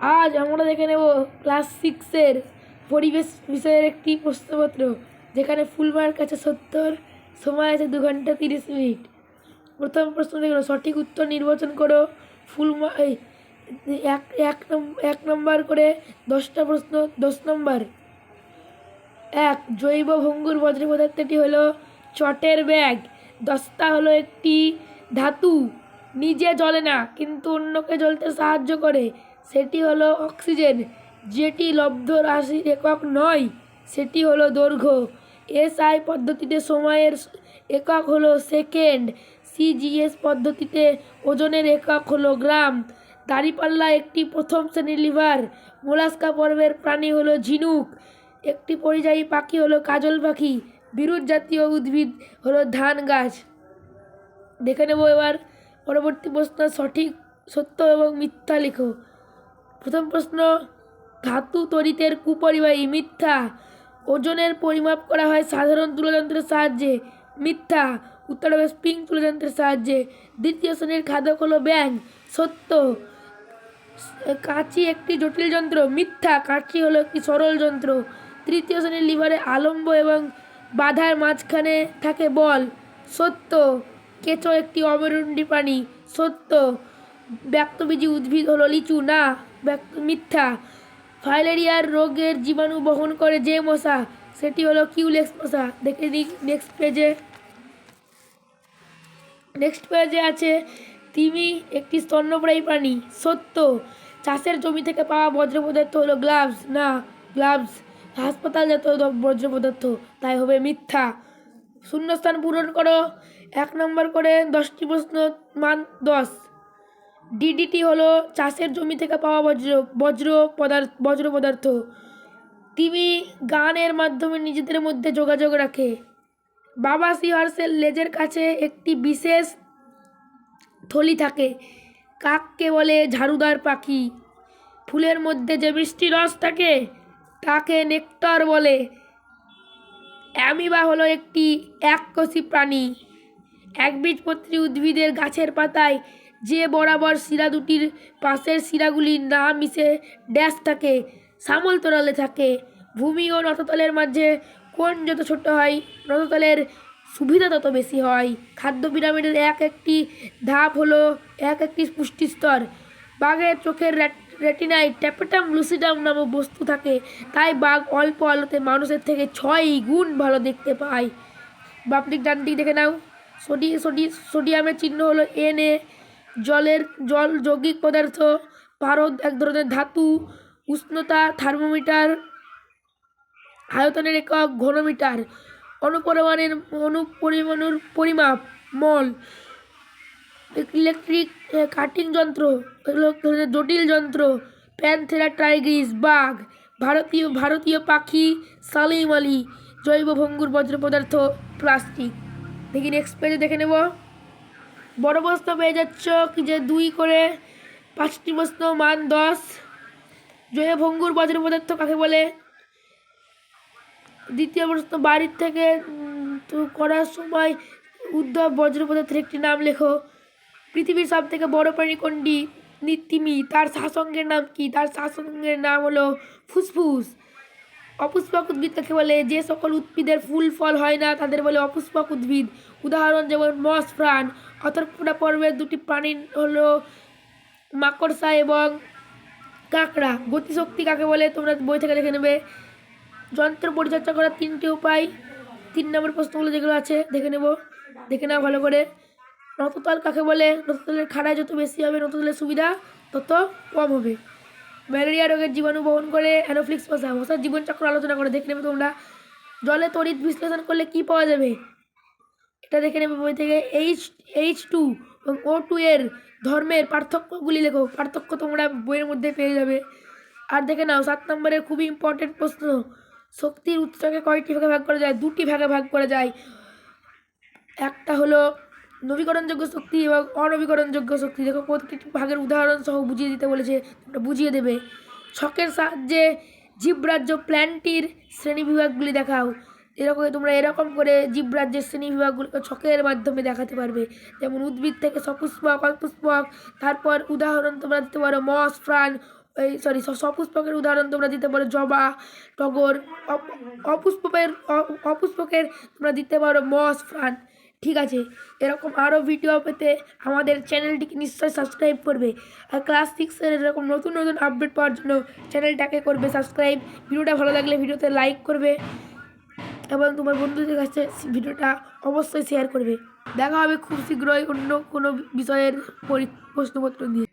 আজ আমরা দেখে নেব ক্লাস 6-এর পরিবেশ বিষয়ের একটি প্রশ্নপত্র, যেখানে ফুল মার্ক আছে 70, সময় আছে 2 ঘন্টা 30 মিনিট। প্রথম প্রশ্ন দেখো, সঠিক উত্তর নির্বাচন করো। ফুল এক নম্বর করে 10টা প্রশ্ন। 10 নম্বর, 1 জৈব ভঙ্গুর বজ্র পদার্থটি হলো চটের ব্যাগ। দস্তা হলো একটি ধাতু, নিজে জ্বলে না কিন্তু অন্যকে জ্বলতে সাহায্য করে, সেটি হলো অক্সিজেন। যেটি লব্ধ রাশির একক নয়, সেটি হলো দৈর্ঘ্য। এসআই পদ্ধতিতে সময়ের একক হলো সেকেন্ড। সিজিএস পদ্ধতিতে ওজনের একক হলো গ্রাম। দাঁড়িপাল্লা একটি প্রথম শ্রেণীর লিভার। মোলাস্কা পর্বের প্রাণী হলো ঝিনুক। একটি পরিযায়ী পাখি হলো কাজল পাখি। বিরুৎ জাতীয় উদ্ভিদ হলো ধান গাছ। দেখে নেব এবার পরবর্তী প্রশ্ন, সঠিক সত্য এবং মিথ্যা লেখো। প্রথম প্রশ্ন, ধাতু তড়িতের কুপরিবাহী। মিথ্যা। ওজনের পরিমাপ করা হয় সাধারণ তুলাযন্ত্রের সাহায্যে। মিথ্যা। উত্তর হবে স্প্রিং তুলাযন্ত্রের সাহায্যে। দ্বিতীয় শ্রেণীর খাদক হলো ব্যাঙ। সত্য। কাঁচি একটি জটিল যন্ত্র। মিথ্যা। কাঁচি হলো একটি সরল যন্ত্র। তৃতীয় শ্রেণীর লিভারে আলম্ব এবং বাধার মাঝখানে থাকে বল। সত্য। কেঁচো একটি অমেরুদণ্ডী প্রাণী। সত্য। ব্যক্তবীজী উদ্ভিদ হলো লিচু। না, মিথ্যা। ফাইলেরিয়ার রোগের জীবাণু বহন করে যে মশা, সেটি হলো কিউলেক্স মশা। দেখে নিই নেক্সট পেজে আছে তিমি একটি স্তন্যপায়ী প্রাণী। সত্য। চাষের জমি থেকে পাওয়া বজ্র পদার্থ হলো গ্লাভস। না, গ্লাভস হাসপাতালজাত বজ্র পদার্থ, তাই হবে মিথ্যা। শূন্যস্থান পূরণ করো। 1 নম্বর করে 10টি প্রশ্ন, মান 10। ডিডিটি হলো চাষের জমি থেকে পাওয়া বজ্র পদার্থ। তিমি গানের মাধ্যমে নিজেদের মধ্যে যোগাযোগ রাখে। বাবা সিহর্সের লেজের কাছে একটি বিশেষ থলি থাকে। কাককে বলে ঝাড়ুদার পাখি। ফুলের মধ্যে যে মিষ্টি রস থাকে তাকে নেক্টার বলে। অ্যামিবা হলো একটি এককোষী প্রাণী। একবীজপত্রী উদ্ভিদের গাছের পাতায় যে বরাবর শিরা দুটির পাশের শিরাগুলি না মিশে ড্যাশ থাকে, সামল তলালে থাকে। ভূমি ও নততলের মাঝে কোণ যত ছোট হয়, নততলের সুবিধা তত বেশি হয়। খাদ্য পিরামিডের একটি ধাপ হলো একটি পুষ্টিস্তর। বাঘের চোখের রেটিনায় ট্যাপেটাম লুসিডাম নামক বস্তু থাকে, তাই বাঘ অল্প আলোতে মানুষের থেকে 6 গুণ ভালো দেখতে পায়। বাপদিক ডানদিক দেখে নাও। সোডিয়ামের চিহ্ন হলো Na। জল যৌগিক পদার্থ। পারদ এক ধরনের ধাতু। উষ্ণতা থার্মোমিটার। আয়তনের একক ঘনমিটার। অনুপরিমাণুর পরিমাপ মল। ইলেকট্রিক কাটিং যন্ত্র, এগুলো জটিল যন্ত্র। প্যান্থেরা টাইগ্রিস বাঘ। ভারতীয় পাখি সালিম আলী। জৈব ভঙ্গুর বজ্র পদার্থ প্লাস্টিক। দেখি নেক্সট পেজে দেখে নেব। বড় প্রশ্ন পেয়ে যাচ্ছ কি যে 2 করে 5টি প্রশ্ন, মান 10। জৈব ভঙ্গুর বজ্র পদার্থ কাকে বলে? দ্বিতীয় প্রশ্ন, বাড়ির থেকে করার সময় উদ্ভব বজ্র পদার্থের একটি নাম লেখো। পৃথিবীর সব থেকে বড় প্রাণী কোনটি? তিমি। তার শাসঙ্গের নাম কি? তার শাসঙ্গের নাম হলো ফুসফুস। অপুষ্পক উদ্ভিদ কাকে বলে? যে সকল উদ্ভিদের ফুল ফল হয় না তাদের বলে অপুষ্পক উদ্ভিদ। উদাহরণ যেমন মস, প্রাণ। অতর্কটা পর্বের 2টি প্রাণী হলো মাকড়সা এবং কাঁকড়া। গতিশক্তি কাকে বলে? তোমরা বই থেকে দেখে নেবে। যন্ত্র পরিচর্যা করার 3টি উপায়। 3 নম্বর প্রশ্নগুলো যেগুলো আছে দেখে নাও ভালো করে। নততল কাকে বলে? নততলের খাড়ায় যত বেশি হবে নততলের সুবিধা তত কম হবে। ম্যালেরিয়া রোগের জীবাণু বহন করে অ্যানোফিলিস মশা। মশার জীবনচক্র আলোচনা করে দেখে নেবে তোমরা। জলে তড়িৎ বিশ্লেষণ করলে কি পাওয়া যাবে? এটা দেখে নেবে বই থেকে। H2 এবং O2 এর ধর্মের পার্থক্যগুলি লেখো। পার্থক্য তোমরা বইয়ের মধ্যে পেয়ে যাবে। আর দেখে নাও 7 নম্বরের খুবই ইম্পর্টেন্ট প্রশ্ন, শক্তির উৎসকে কয়টি ভাগে ভাগ করা যায়? 2টি ভাগে ভাগ করা যায়। একটা হলো নবীকরণযোগ্য শক্তি এবং অনবীকরণযোগ্য শক্তি। দেখো প্রত্যেকটি ভাগের উদাহরণ সহ বুঝিয়ে দিতে বলেছে, তোমরা বুঝিয়ে দেবে। ছকের সাহায্যে জীবরাজ্য প্ল্যান্টটির শ্রেণীবিভাগগুলি দেখাও। এরকম করে জীবরাজ্যের শ্রেণীবিভাগগুলিকে ছকের মাধ্যমে দেখাতে পারবে। যেমন উদ্ভিদ থেকে সপুষ্পক, অপুষ্পক। তারপর উদাহরণ তোমরা দিতে পারো মস, প্রাণ, এই সরি সপুষ্পকের উদাহরণ তোমরা দিতে পারো জবা, টগর। অপুষ্পকের তোমরা দিতে পারো মস, প্রাণ। ঠিক আছে, এরকম আরও ভিডিও পেতে আমাদের চ্যানেলটিকে নিশ্চয়ই সাবস্ক্রাইব করবে। আর ক্লাস 6-এর এরকম নতুন নতুন আপডেট পাওয়ার জন্য চ্যানেলটাকে করবে সাবস্ক্রাইব। ভিডিওটা ভালো লাগলে ভিডিওতে লাইক করবে এবং তোমার বন্ধুদের কাছে ভিডিওটা অবশ্যই শেয়ার করবে। দেখা হবে খুব শীঘ্রই অন্য কোনো বিষয়ের প্রশ্নপত্র নিয়ে।